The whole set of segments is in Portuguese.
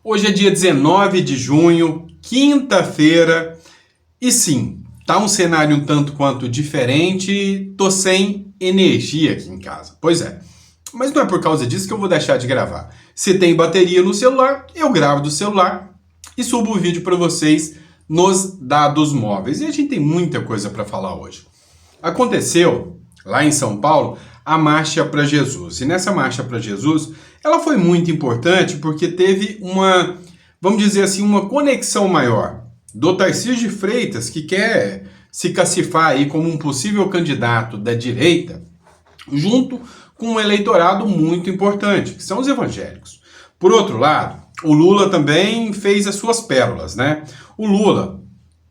Hoje é dia 19 de junho, quinta-feira, e sim, tá um cenário um tanto quanto diferente, tô sem energia aqui em casa. Pois é, mas não é por causa disso que eu vou deixar de gravar. Se tem bateria no celular, eu gravo do celular e subo o vídeo para vocês nos dados móveis. E a gente tem muita coisa para falar hoje. Aconteceu, lá em São Paulo, a Marcha para Jesus. E nessa Marcha para Jesus, ela foi muito importante porque teve uma, vamos dizer assim, uma conexão maior do Tarcísio de Freitas, que quer se cacifar aí como um possível candidato da direita, junto com um eleitorado muito importante, que são os evangélicos. Por outro lado, o Lula também fez as suas pérolas, né? O Lula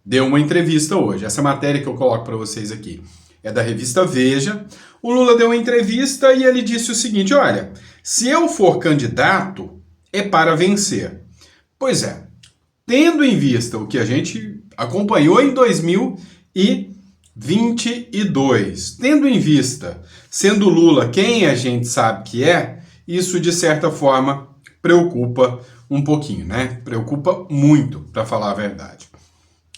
deu uma entrevista hoje. Essa matéria que eu coloco para vocês aqui é da revista Veja. O Lula deu uma entrevista e ele disse o seguinte: olha, se eu for candidato, é para vencer. Pois é, tendo em vista o que a gente acompanhou em 2022, tendo em vista, sendo Lula quem a gente sabe que é, isso de certa forma preocupa um pouquinho, né? Preocupa muito, para falar a verdade.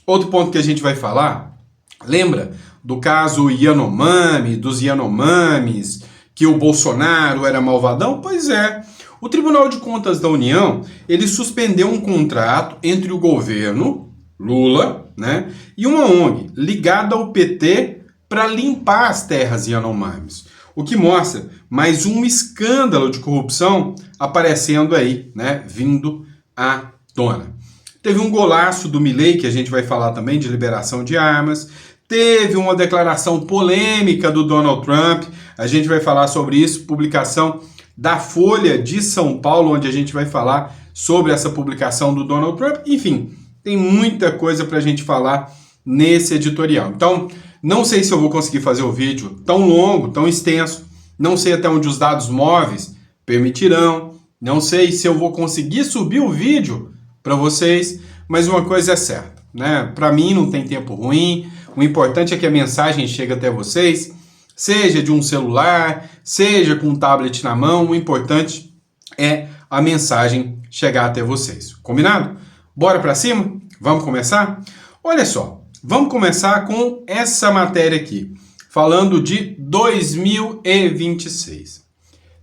Outro ponto que a gente vai falar, lembra do caso Yanomami, dos Yanomamis, que o Bolsonaro era malvadão? Pois é. O Tribunal de Contas da União, ele suspendeu um contrato entre o governo, Lula, né, e uma ONG ligada ao PT para limpar as terras Yanomamis. O que mostra mais um escândalo de corrupção aparecendo aí, né, vindo à tona. Teve um golaço do Milei, que a gente vai falar também, de liberação de armas. Teve uma declaração polêmica do Donald Trump, a gente vai falar sobre isso, publicação da Folha de São Paulo, onde a gente vai falar sobre essa publicação do Donald Trump. Enfim, tem muita coisa para a gente falar nesse editorial. Então, não sei se eu vou conseguir fazer o vídeo tão longo, tão extenso, não sei até onde os dados móveis permitirão, não sei se eu vou conseguir subir o vídeo para vocês, mas uma coisa é certa, né? Para mim não tem tempo ruim, o importante é que a mensagem chegue até vocês, seja de um celular, seja com um tablet na mão, o importante é a mensagem chegar até vocês. Combinado? Bora para cima? Vamos começar? Olha só, vamos começar com essa matéria aqui, falando de 2026.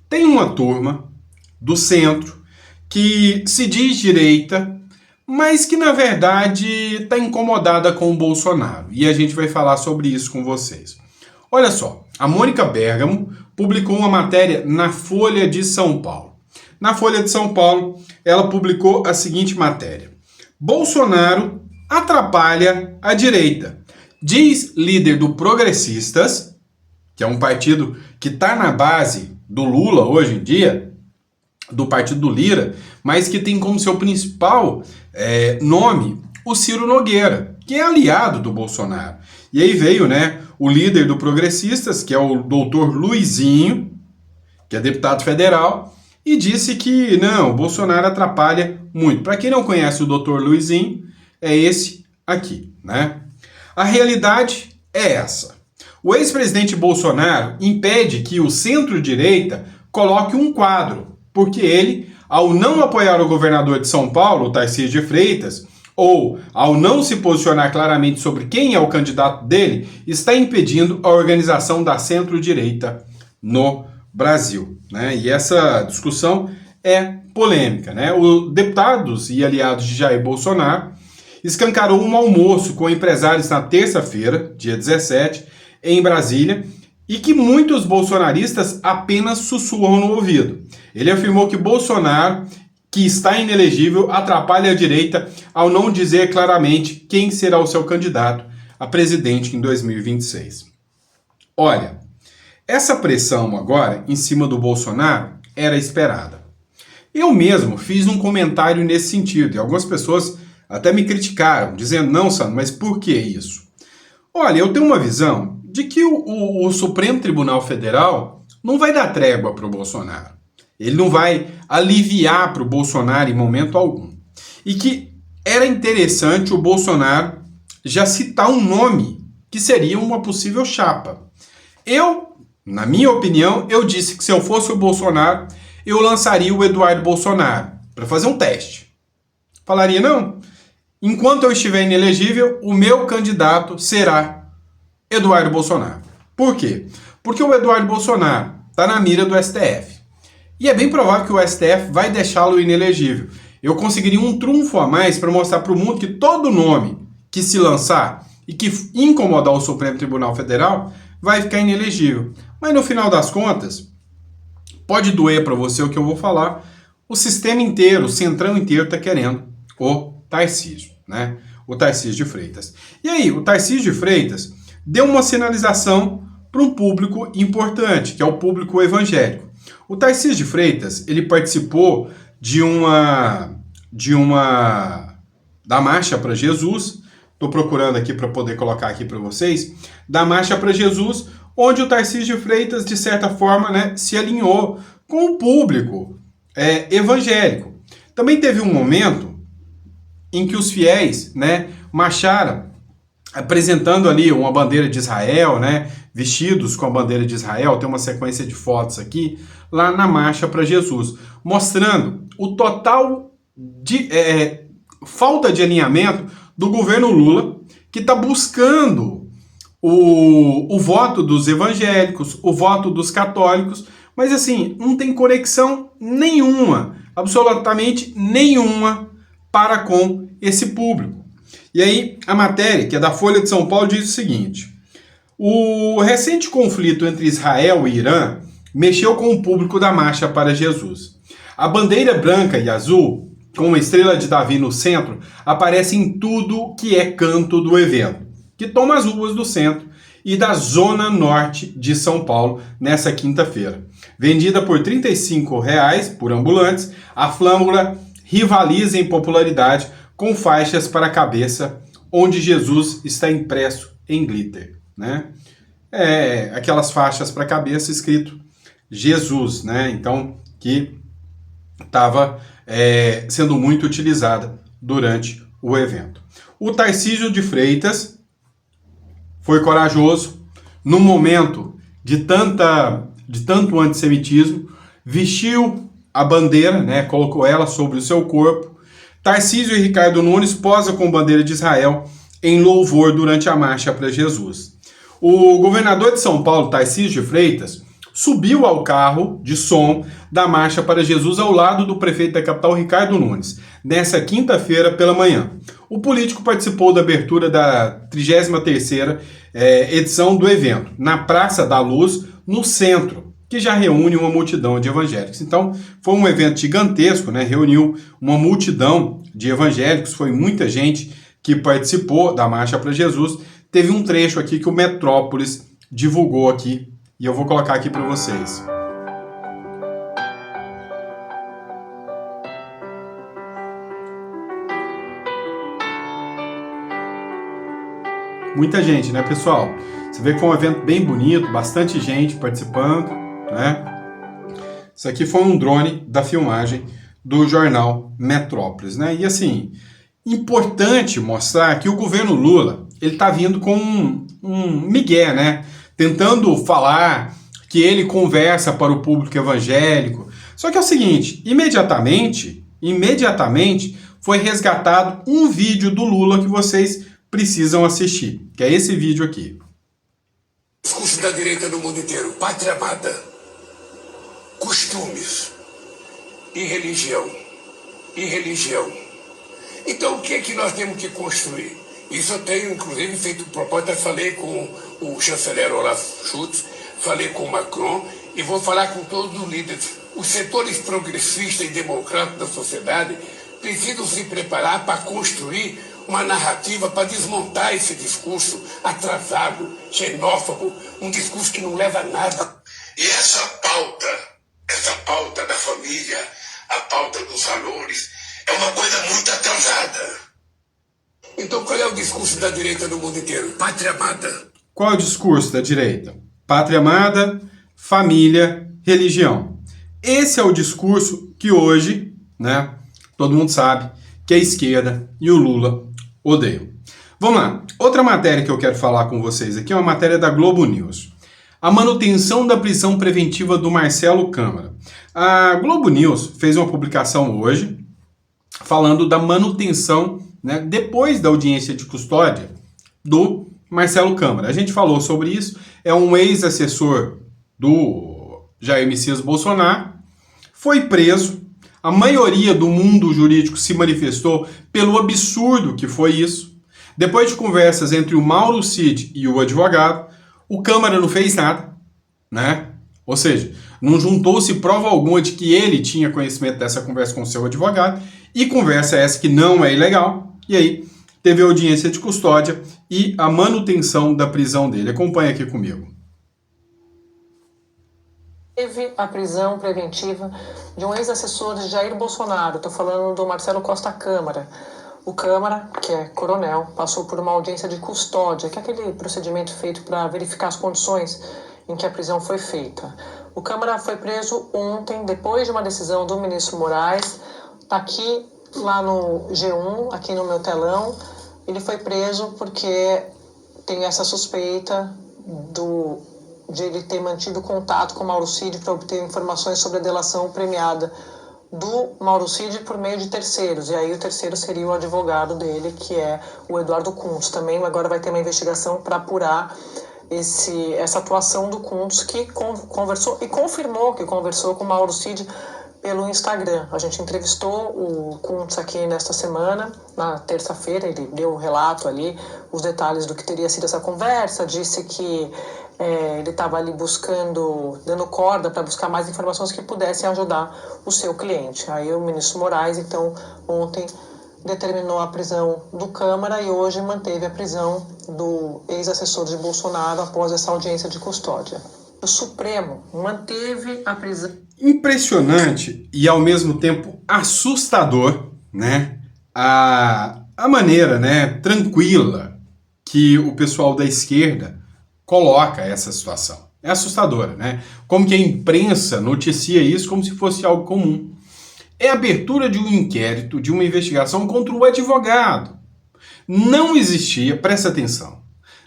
Tem uma turma do centro que se diz direita, mas que na verdade está incomodada com o Bolsonaro. E a gente vai falar sobre isso com vocês. Olha só, a Mônica Bergamo publicou uma matéria na Folha de São Paulo. Na Folha de São Paulo, ela publicou a seguinte matéria: Bolsonaro atrapalha a direita. Diz líder do Progressistas, que é um partido que está na base do Lula hoje em dia, do partido do Lira, mas que tem como seu principal nome o Ciro Nogueira, que é aliado do Bolsonaro. E aí veio, né, o líder do Progressistas, que é o doutor Luizinho, que é deputado federal, e disse que não, o Bolsonaro atrapalha muito. Para quem não conhece o doutor Luizinho, é esse aqui, né? A realidade é essa. O ex-presidente Bolsonaro impede que o centro-direita coloque um quadro, porque ele, ao não apoiar o governador de São Paulo, Tarcísio de Freitas, ou ao não se posicionar claramente sobre quem é o candidato dele, está impedindo a organização da centro-direita no Brasil, né? E essa discussão é polêmica, né? Os deputados e aliados de Jair Bolsonaro escancarou um almoço com empresários na terça-feira, dia 17, em Brasília, e que muitos bolsonaristas apenas sussurram no ouvido. Ele afirmou que Bolsonaro, que está inelegível, atrapalha a direita ao não dizer claramente quem será o seu candidato a presidente em 2026. Olha, essa pressão agora em cima do Bolsonaro era esperada. Eu mesmo fiz um comentário nesse sentido e algumas pessoas até me criticaram, dizendo: não, Sandro, mas por que isso? Olha, eu tenho uma visão de que o Supremo Tribunal Federal não vai dar trégua para o Bolsonaro. Ele não vai aliviar para o Bolsonaro em momento algum. E que era interessante o Bolsonaro já citar um nome que seria uma possível chapa. Na minha opinião, eu disse que se eu fosse o Bolsonaro, eu lançaria o Eduardo Bolsonaro para fazer um teste, Falaria, não, enquanto eu estiver inelegível, o meu candidato será Eduardo Bolsonaro. Por quê? Porque o Eduardo Bolsonaro está na mira do STF. E é bem provável que o STF vai deixá-lo inelegível. Eu conseguiria um trunfo a mais para mostrar para o mundo que todo nome que se lançar e que incomodar o Supremo Tribunal Federal vai ficar inelegível. Mas no final das contas, pode doer para você o que eu vou falar, o sistema inteiro, o centrão inteiro está querendo o Tarcísio, né? O Tarcísio de Freitas. E aí, o Tarcísio de Freitas deu uma sinalização para um público importante, que é o público evangélico. O Tarcísio de Freitas, ele participou da Marcha para Jesus. Estou procurando aqui para poder colocar aqui para vocês, da Marcha para Jesus, onde o Tarcísio de Freitas, de certa forma, né, se alinhou com o público evangélico. Também teve um momento em que os fiéis, né, marcharam, apresentando ali uma bandeira de Israel, né, vestidos com a bandeira de Israel. Tem uma sequência de fotos aqui, lá na Marcha para Jesus, mostrando o total de falta de alinhamento do governo Lula, que está buscando o voto dos evangélicos, o voto dos católicos, mas assim, não tem conexão nenhuma, absolutamente nenhuma, para com esse público. E aí, a matéria, que é da Folha de São Paulo, diz o seguinte: o recente conflito entre Israel e Irã mexeu com o público da Marcha para Jesus. A bandeira branca e azul, com uma estrela de Davi no centro, aparece em tudo que é canto do evento, que toma as ruas do centro e da zona norte de São Paulo nessa quinta-feira. Vendida por R$ 35 por ambulantes, a flâmula rivaliza em popularidade com faixas para a cabeça, onde Jesus está impresso em glitter, né? Aquelas faixas para a cabeça escrito Jesus, né? Então, que estava sendo muito utilizada durante o evento. O Tarcísio de Freitas foi corajoso, no momento de tanto antissemitismo, vestiu a bandeira, né, colocou ela sobre o seu corpo. Tarcísio e Ricardo Nunes posam com bandeira de Israel em louvor durante a Marcha para Jesus. O governador de São Paulo, Tarcísio de Freitas, subiu ao carro de som da Marcha para Jesus ao lado do prefeito da capital, Ricardo Nunes, nessa quinta-feira pela manhã. O político participou da abertura da 33ª edição do evento, na Praça da Luz, no centro, que já reúne uma multidão de evangélicos. Então, foi um evento gigantesco, né? Reuniu uma multidão de evangélicos, foi muita gente que participou da Marcha para Jesus. Teve um trecho aqui que o Metrópolis divulgou aqui, e eu vou colocar aqui para vocês. Muita gente, né, pessoal? Você vê que foi um evento bem bonito, bastante gente participando, né? Isso aqui foi um drone da filmagem do jornal Metrópolis, né? E assim, importante mostrar que o governo Lula, ele tá vindo com um migué, né? Tentando falar que ele conversa para o público evangélico. Só que é o seguinte, imediatamente foi resgatado um vídeo do Lula que vocês precisam assistir, que é esse vídeo aqui. Discurso da direita no mundo inteiro, pátria amada, costumes e religião. Então o que é que nós temos que construir? Isso eu tenho, inclusive, feito proposta, falei com o chanceler Olaf Scholz, falei com o Macron e vou falar com todos os líderes. Os setores progressistas e democráticos da sociedade precisam se preparar para construir uma narrativa para desmontar esse discurso atrasado, xenófobo, um discurso que não leva a nada. E essa pauta da família, a pauta dos valores, é uma coisa muito atrasada. Então qual é o discurso da direita no mundo inteiro? Pátria amada. Qual é o discurso da direita? Pátria amada, família, religião. Esse é o discurso que hoje, né, todo mundo sabe que a esquerda e o Lula odeiam. Vamos lá. Outra matéria que eu quero falar com vocês aqui é uma matéria da Globo News. A manutenção da prisão preventiva do Marcelo Câmara. A Globo News fez uma publicação hoje, falando da manutenção, né, depois da audiência de custódia do Marcelo Câmara. A gente falou sobre isso, é um ex-assessor do Jair Messias Bolsonaro, foi preso, a maioria do mundo jurídico se manifestou pelo absurdo que foi isso. Depois de conversas entre o Mauro Cid e o advogado, o Câmara não fez nada, né? Ou seja, não juntou-se prova alguma de que ele tinha conhecimento dessa conversa com o seu advogado, e conversa essa que não é ilegal, e aí teve audiência de custódia e a manutenção da prisão dele. Acompanha aqui comigo. Teve a prisão preventiva de um ex-assessor de Jair Bolsonaro, estou falando do Marcelo Costa Câmara. O Câmara, que é coronel, passou por uma audiência de custódia, que é aquele procedimento feito para verificar as condições em que a prisão foi feita. O Câmara foi preso ontem, depois de uma decisão do ministro Moraes. Está aqui, lá no G1, aqui no meu telão. Ele foi preso porque tem essa suspeita de ele ter mantido contato com o Mauro Cid para obter informações sobre a delação premiada do Mauro Cid por meio de terceiros. E aí o terceiro seria o advogado dele, que é o Eduardo Cuntos. Também agora vai ter uma investigação para apurar essa atuação do Cuntos, que conversou e confirmou que conversou com o Mauro Cid pelo Instagram. A gente entrevistou o Cuntos aqui nesta semana, na terça-feira. Ele deu o relato ali, os detalhes do que teria sido essa conversa, disse que ele estava ali dando corda para buscar mais informações que pudessem ajudar o seu cliente. Aí o ministro Moraes, então, ontem determinou a prisão do Câmara e hoje manteve a prisão do ex-assessor de Bolsonaro após essa audiência de custódia. O Supremo manteve a prisão. Impressionante e ao mesmo tempo assustador, né? A maneira, né, tranquila que o pessoal da esquerda coloca essa situação. É assustadora, né? Como que a imprensa noticia isso como se fosse algo comum. É a abertura de um inquérito, de uma investigação contra o advogado. Não existia, presta atenção,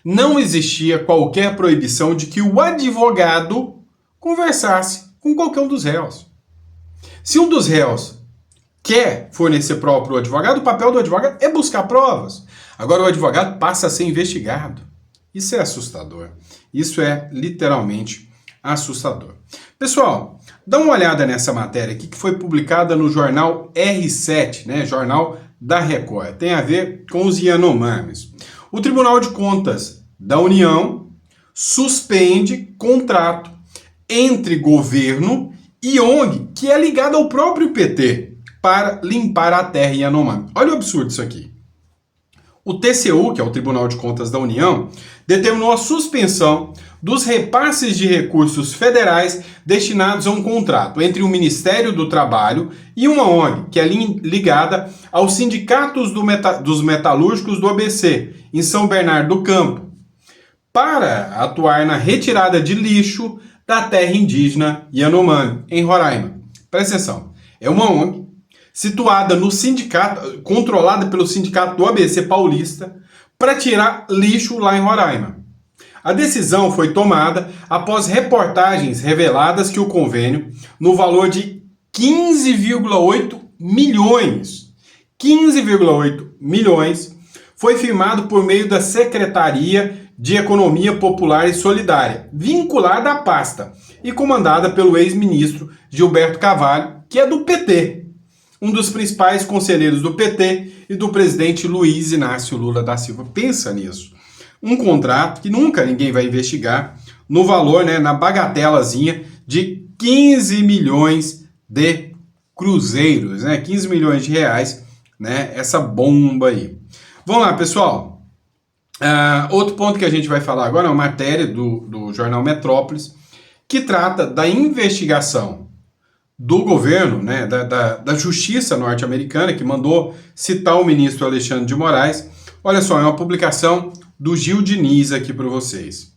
não existia qualquer proibição de que o advogado conversasse com qualquer um dos réus. Se um dos réus quer fornecer prova para o advogado, o papel do advogado é buscar provas. Agora o advogado passa a ser investigado. Isso é assustador. Isso é literalmente assustador. Pessoal, dá uma olhada nessa matéria aqui que foi publicada no jornal R7, né? Jornal da Record. Tem a ver com os Yanomamis. O Tribunal de Contas da União suspende contrato entre governo e ONG que é ligado ao próprio PT para limpar a terra Yanomami. Olha o absurdo isso aqui. O TCU, que é o Tribunal de Contas da União, determinou a suspensão dos repasses de recursos federais destinados a um contrato entre o Ministério do Trabalho e uma ONG, que é ligada aos sindicatos dos metalúrgicos do ABC, em São Bernardo do Campo, para atuar na retirada de lixo da terra indígena Yanomami, em Roraima. Presta atenção, é uma ONG situada no sindicato, controlada pelo sindicato do ABC Paulista, para tirar lixo lá em Roraima. A decisão foi tomada após reportagens reveladas que o convênio, no valor de 15,8 milhões, 15,8 milhões, foi firmado por meio da Secretaria de Economia Popular e Solidária, vinculada à pasta e comandada pelo ex-ministro Gilberto Carvalho, que é do PT, um dos principais conselheiros do PT e do presidente Luiz Inácio Lula da Silva. Pensa nisso. Um contrato que nunca ninguém vai investigar, no valor, né, na bagatelazinha de 15 milhões de cruzeiros, né, 15 milhões de reais, né, essa bomba aí. Vamos lá, pessoal. Outro ponto que a gente vai falar agora é uma matéria do jornal Metrópolis, que trata da investigação do governo, né, da justiça norte-americana, que mandou citar o ministro Alexandre de Moraes. Olha só, é uma publicação do Gil Diniz aqui para vocês.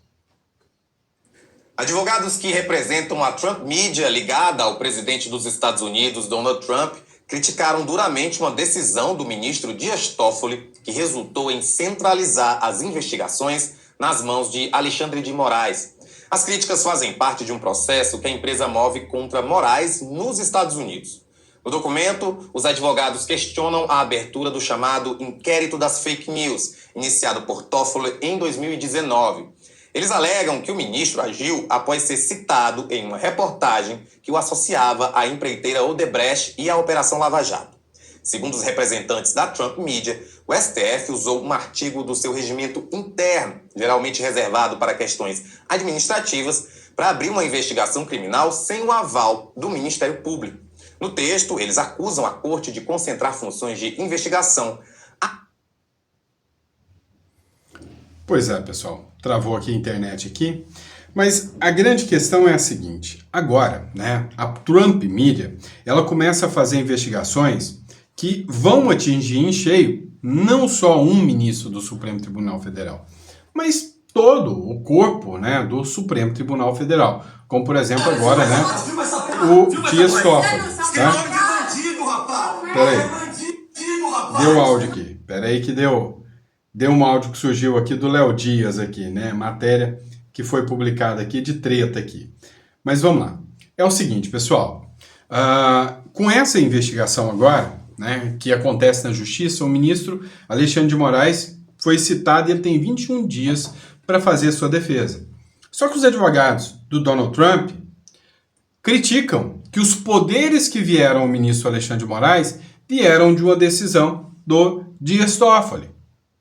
Advogados que representam a Trump Media, ligada ao presidente dos Estados Unidos, Donald Trump, criticaram duramente uma decisão do ministro Dias Toffoli que resultou em centralizar as investigações nas mãos de Alexandre de Moraes. As críticas fazem parte de um processo que a empresa move contra Moraes nos Estados Unidos. No documento, os advogados questionam a abertura do chamado Inquérito das Fake News, iniciado por Toffoli em 2019. Eles alegam que o ministro agiu após ser citado em uma reportagem que o associava à empreiteira Odebrecht e à Operação Lava Jato. Segundo os representantes da Trump Media, o STF usou um artigo do seu regimento interno, geralmente reservado para questões administrativas, para abrir uma investigação criminal sem o aval do Ministério Público. No texto, eles acusam a corte de concentrar funções de investigação. Pois é, pessoal, travou aqui a internet aqui, mas a grande questão é a seguinte: agora, né, a Trump Media, ela começa a fazer investigações que vão atingir em cheio não só um ministro do Supremo Tribunal Federal, mas todo o corpo, né, do Supremo Tribunal Federal, como por exemplo agora, né, o Dias Toffoli, tá? Peraí, deu áudio aqui, peraí que deu um áudio que surgiu aqui do Léo Dias aqui, né, matéria que foi publicada aqui de treta aqui. Mas vamos lá, é o seguinte, pessoal, com essa investigação agora, né, que acontece na Justiça, o ministro Alexandre de Moraes foi citado e ele tem 21 dias para fazer a sua defesa. Só que os advogados do Donald Trump criticam que os poderes que vieram ao ministro Alexandre de Moraes vieram de uma decisão do Dias Toffoli.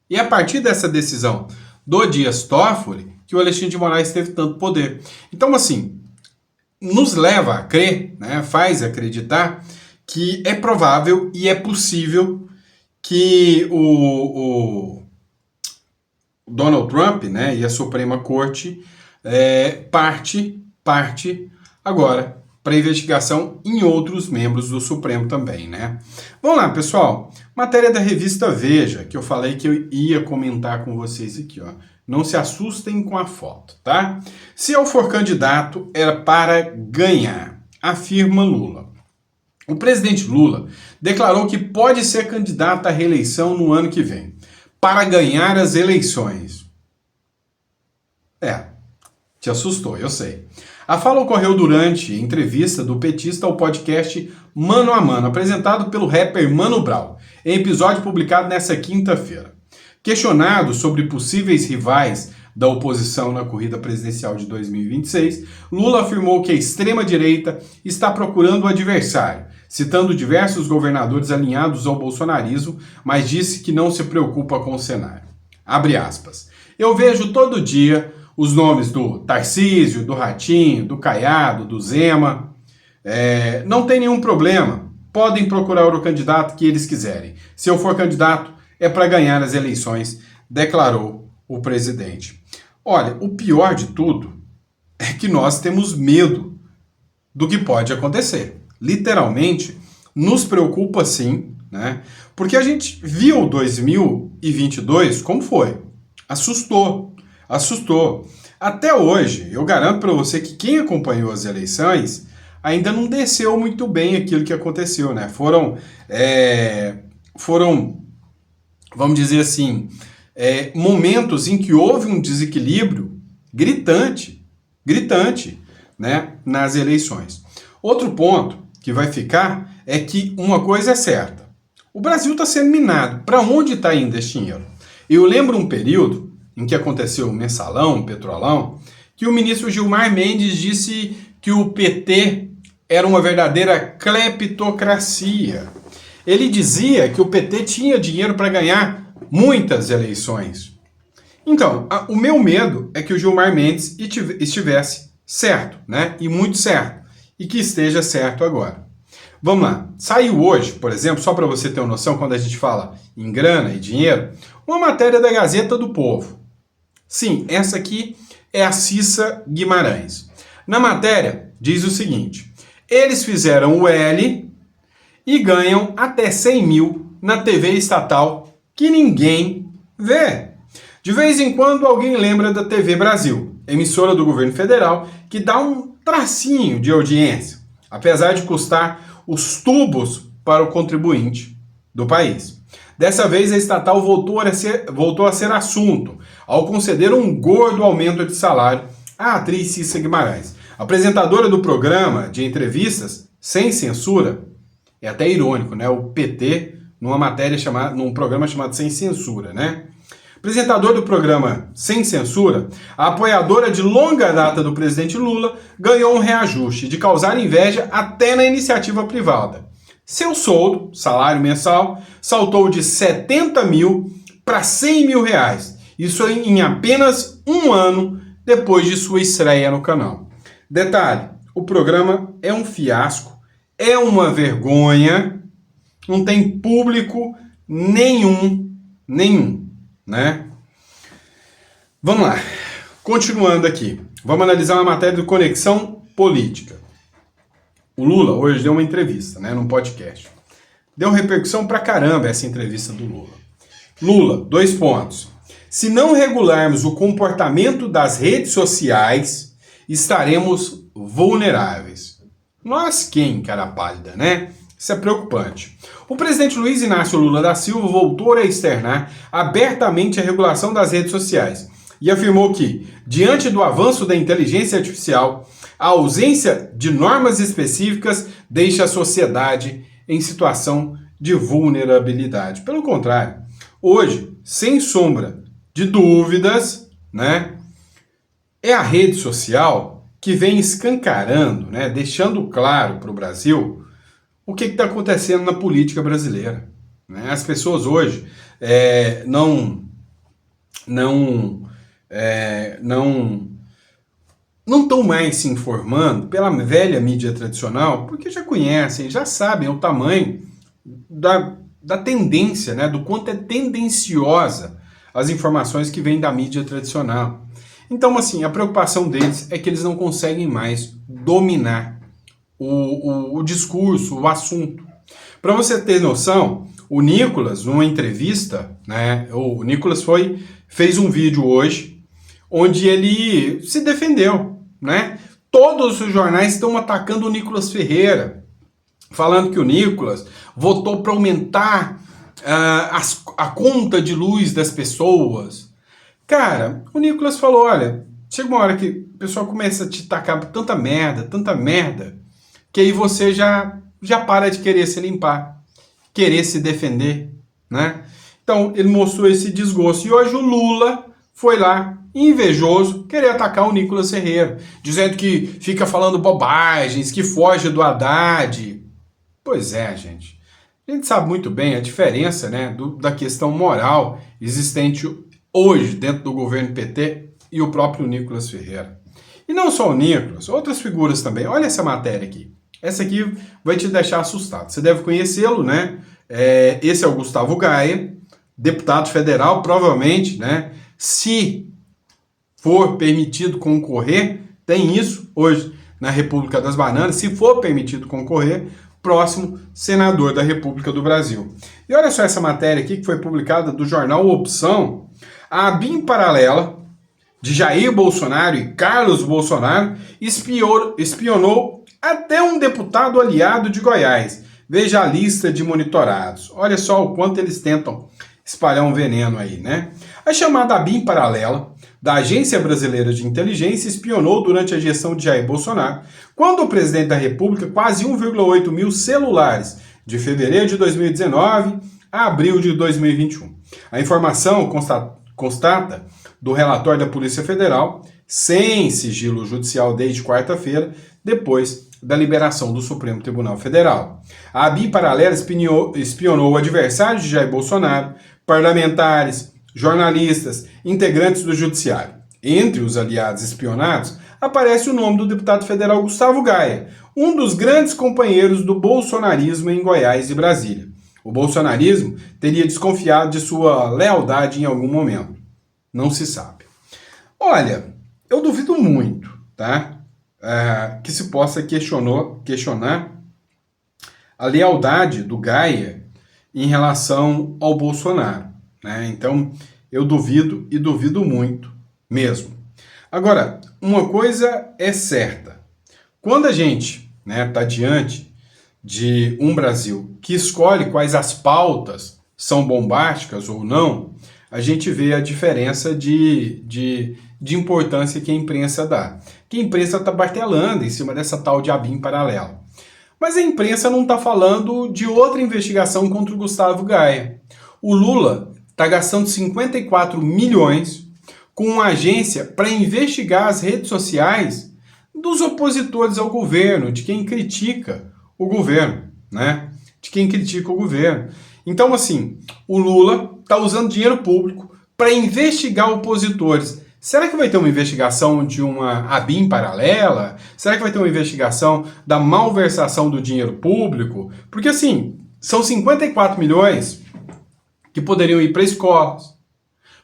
E a partir dessa decisão do Dias Toffoli que o Alexandre de Moraes teve tanto poder. Então, assim, nos leva a crer, né, faz acreditar que é provável e é possível que o Donald Trump, né, e a Suprema Corte parte agora para investigação em outros membros do Supremo também, né? Vamos lá, pessoal. Matéria da revista Veja, que eu falei que eu ia comentar com vocês aqui, ó. Não se assustem com a foto, tá? Se eu for candidato, era para ganhar, afirma Lula. O presidente Lula declarou que pode ser candidato à reeleição no ano que vem, para ganhar as eleições. Te assustou, eu sei. A fala ocorreu durante entrevista do petista ao podcast Mano a Mano, apresentado pelo rapper Mano Brown, em episódio publicado nesta quinta-feira. Questionado sobre possíveis rivais da oposição na corrida presidencial de 2026, Lula afirmou que a extrema-direita está procurando o adversário, citando diversos governadores alinhados ao bolsonarismo, mas disse que não se preocupa com o cenário. Abre aspas. Eu vejo todo dia os nomes do Tarcísio, do Ratinho, do Caiado, do Zema. Não tem nenhum problema. Podem procurar o candidato que eles quiserem. Se eu for candidato, é para ganhar as eleições, declarou o presidente. Olha, o pior de tudo é que nós temos medo do que pode acontecer. Literalmente, nos preocupa sim, né? Porque a gente viu 2022 como foi. Assustou. Até hoje, eu garanto para você que quem acompanhou as eleições ainda não desceu muito bem aquilo que aconteceu, né? Foram, vamos dizer assim, momentos em que houve um desequilíbrio gritante, né, nas eleições. Outro ponto que vai ficar é que uma coisa é certa. O Brasil está sendo minado. Para onde está indo esse dinheiro? Eu lembro um período em que aconteceu o mensalão, o petrolão, que o ministro Gilmar Mendes disse que o PT era uma verdadeira cleptocracia. Ele dizia que o PT tinha dinheiro para ganhar muitas eleições. Então, o meu medo é que o Gilmar Mendes estivesse certo, né? E muito certo. E que esteja certo agora. Vamos lá. Saiu hoje, por exemplo, só para você ter uma noção, quando a gente fala em grana e dinheiro, uma matéria da Gazeta do Povo. Sim, essa aqui é a Cissa Guimarães. Na matéria, diz o seguinte: eles fizeram o L e ganham até 100 mil na TV estatal que ninguém vê. De vez em quando alguém lembra da TV Brasil, emissora do governo federal, que dá um tracinho de audiência, apesar de custar os tubos para o contribuinte do país. Dessa vez a estatal voltou a ser assunto, ao conceder um gordo aumento de salário à atriz Cissa Guimarães. Apresentadora do programa de entrevistas Sem Censura, É até irônico, né? O PT, num programa chamado Sem Censura, né? Apresentador do programa Sem Censura, a apoiadora de longa data do presidente Lula ganhou um reajuste de causar inveja até na iniciativa privada. Seu soldo, salário mensal, saltou de 70 mil para 100 mil reais. Isso em apenas um ano depois de sua estreia no canal. Detalhe, o programa é um fiasco, é uma vergonha, não tem público nenhum, né? Vamos lá, continuando aqui. Vamos analisar uma matéria de conexão política. O Lula hoje deu uma entrevista, né, num podcast. Deu repercussão pra caramba essa entrevista do Lula. Lula, 2 pontos. Se não regularmos o comportamento das redes sociais, estaremos vulneráveis. Nós quem, cara pálida, né? Isso é preocupante. O presidente Luiz Inácio Lula da Silva voltou a externar abertamente a regulação das redes sociais e afirmou que, diante do avanço da inteligência artificial, a ausência de normas específicas deixa a sociedade em situação de vulnerabilidade. Pelo contrário, hoje, sem sombra de dúvidas, né, é a rede social que vem escancarando, né, deixando claro para o Brasil o que está acontecendo na política brasileira. Né? As pessoas hoje não estão mais se informando pela velha mídia tradicional, porque já conhecem, já sabem o tamanho da tendência, né, do quanto é tendenciosa as informações que vêm da mídia tradicional. Então, assim, a preocupação deles é que eles não conseguem mais dominar o discurso, o assunto. Para você ter noção, o Nicolas, numa entrevista, né, o Nicolas fez um vídeo hoje onde ele se defendeu, né? Todos os jornais estão atacando o Nicolas Ferreira, falando que o Nicolas votou para aumentar a conta de luz das pessoas. Cara, o Nicolas falou, olha, chega uma hora que o pessoal começa a te tacar tanta merda, que aí você já para de querer se limpar, querer se defender, né? Então, ele mostrou esse desgosto. E hoje o Lula foi lá, invejoso, querer atacar o Nicolas Ferreira, dizendo que fica falando bobagens, que foge do Haddad. Pois é, gente. A gente sabe muito bem a diferença, né, da questão moral existente hoje dentro do governo PT e o próprio Nicolas Ferreira. E não só o Nicolas, outras figuras também. Olha essa matéria aqui. Essa aqui vai te deixar assustado. Você deve conhecê-lo, né? Esse é o Gustavo Gaia, deputado federal, provavelmente, né? Se for permitido concorrer, tem isso hoje na República das Bananas, se for permitido concorrer, próximo senador da República do Brasil. E olha só essa matéria aqui que foi publicada do jornal Opção. A ABIN paralela de Jair Bolsonaro e Carlos Bolsonaro espionou até um deputado aliado de Goiás. Veja a lista de monitorados. Olha só o quanto eles tentam espalhar um veneno aí, né? A chamada ABIN paralela da Agência Brasileira de Inteligência espionou durante a gestão de Jair Bolsonaro, quando o presidente da República quase 1,8 mil celulares de fevereiro de 2019 a abril de 2021. A informação constata do relatório da Polícia Federal, sem sigilo judicial desde quarta-feira, depois da liberação do Supremo Tribunal Federal. A ABIN paralela espionou adversários de Jair Bolsonaro, parlamentares, jornalistas, integrantes do Judiciário. Entre os aliados espionados, aparece o nome do deputado federal Gustavo Gaia, um dos grandes companheiros do bolsonarismo em Goiás e Brasília. O bolsonarismo teria desconfiado de sua lealdade em algum momento. Não se sabe. Olha, eu duvido muito, tá? Que se possa questionar a lealdade do Gaia em relação ao Bolsonaro, né? Então, eu duvido e duvido muito mesmo. Agora, uma coisa é certa. Quando a gente está diante de um Brasil que escolhe quais as pautas são bombásticas ou não, a gente vê a diferença de importância que a imprensa dá. Que a imprensa está martelando em cima dessa tal de ABIN paralela. Mas a imprensa não está falando de outra investigação contra o Gustavo Gaia. O Lula está gastando 54 milhões com uma agência para investigar as redes sociais dos opositores ao governo, de quem critica o governo, né? De quem critica o governo. Então, assim, o Lula está usando dinheiro público para investigar opositores. Será que vai ter uma investigação de uma ABIN paralela? Será que vai ter uma investigação da malversação do dinheiro público? Porque, assim, são 54 milhões que poderiam ir para escolas,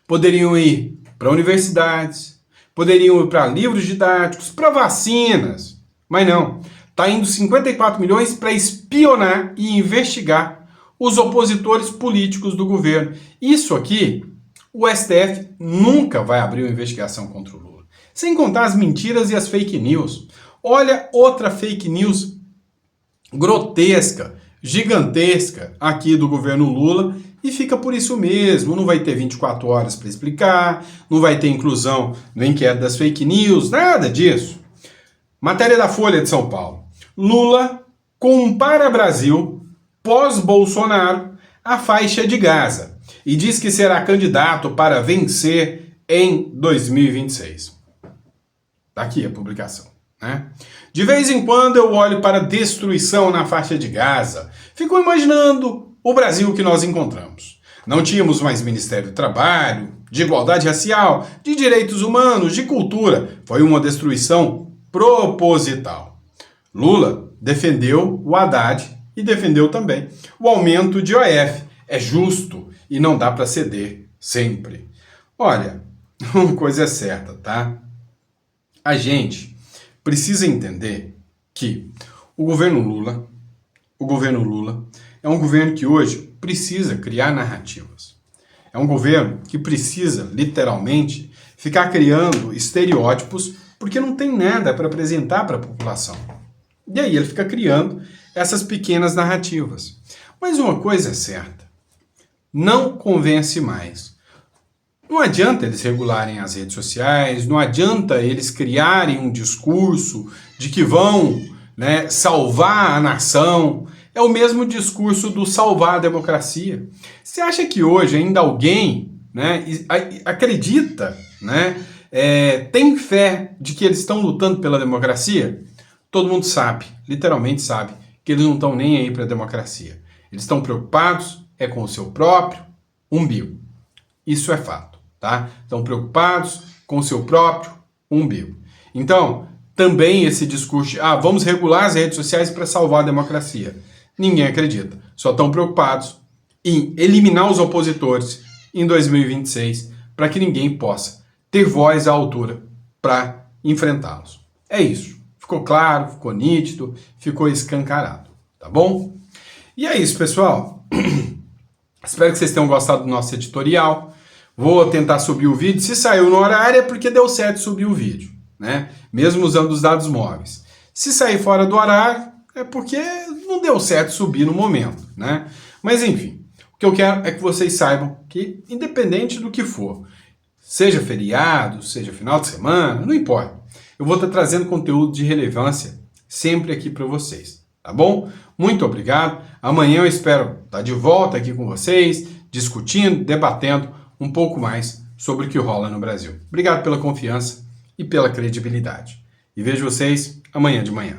poderiam ir para universidades, poderiam ir para livros didáticos, para vacinas. Mas não, está indo 54 milhões para espionar e investigar os opositores políticos do governo. Isso aqui, o STF nunca vai abrir uma investigação contra o Lula. Sem contar as mentiras e as fake news. Olha outra fake news grotesca, gigantesca aqui do governo Lula, e fica por isso mesmo. Não vai ter 24 horas para explicar, não vai ter inclusão no inquérito das fake news, nada disso. Matéria da Folha de São Paulo. Lula compara Brasil, pós-Bolsonaro, à faixa de Gaza e diz que será candidato para vencer em 2026. Tá aqui a publicação, né? De vez em quando eu olho para a destruição na faixa de Gaza, fico imaginando o Brasil que nós encontramos. Não tínhamos mais Ministério do Trabalho, de igualdade racial, de direitos humanos, de cultura. Foi uma destruição proposital. Lula defendeu o Haddad e defendeu também o aumento de IOF. É justo e não dá para ceder sempre. Olha, uma coisa é certa, tá? A gente precisa entender que o governo Lula é um governo que hoje precisa criar narrativas. É um governo que precisa, literalmente, ficar criando estereótipos porque não tem nada para apresentar para a população. E aí ele fica criando essas pequenas narrativas. Mas uma coisa é certa, não convence mais. Não adianta eles regularem as redes sociais, não adianta eles criarem um discurso de que vão, né, salvar a nação. É o mesmo discurso do salvar a democracia. Você acha que hoje ainda alguém, né, acredita, né, tem fé de que eles estão lutando pela democracia? Todo mundo sabe, literalmente sabe, que eles não estão nem aí para a democracia. Eles estão preocupados com o seu próprio umbigo. Isso é fato, tá? Estão preocupados com o seu próprio umbigo. Então, também esse discurso de, vamos regular as redes sociais para salvar a democracia. Ninguém acredita. Só estão preocupados em eliminar os opositores em 2026 para que ninguém possa ter voz à altura para enfrentá-los. É isso. Ficou claro, ficou nítido, ficou escancarado, tá bom? E é isso, pessoal. Espero que vocês tenham gostado do nosso editorial. Vou tentar subir o vídeo. Se saiu no horário é porque deu certo subir o vídeo, né? Mesmo usando os dados móveis. Se sair fora do horário é porque não deu certo subir no momento, né? Mas enfim, o que eu quero é que vocês saibam que, independente do que for, seja feriado, seja final de semana, não importa. Eu vou estar trazendo conteúdo de relevância sempre aqui para vocês, tá bom? Muito obrigado. Amanhã eu espero estar de volta aqui com vocês, discutindo, debatendo um pouco mais sobre o que rola no Brasil. Obrigado pela confiança e pela credibilidade. E vejo vocês amanhã de manhã.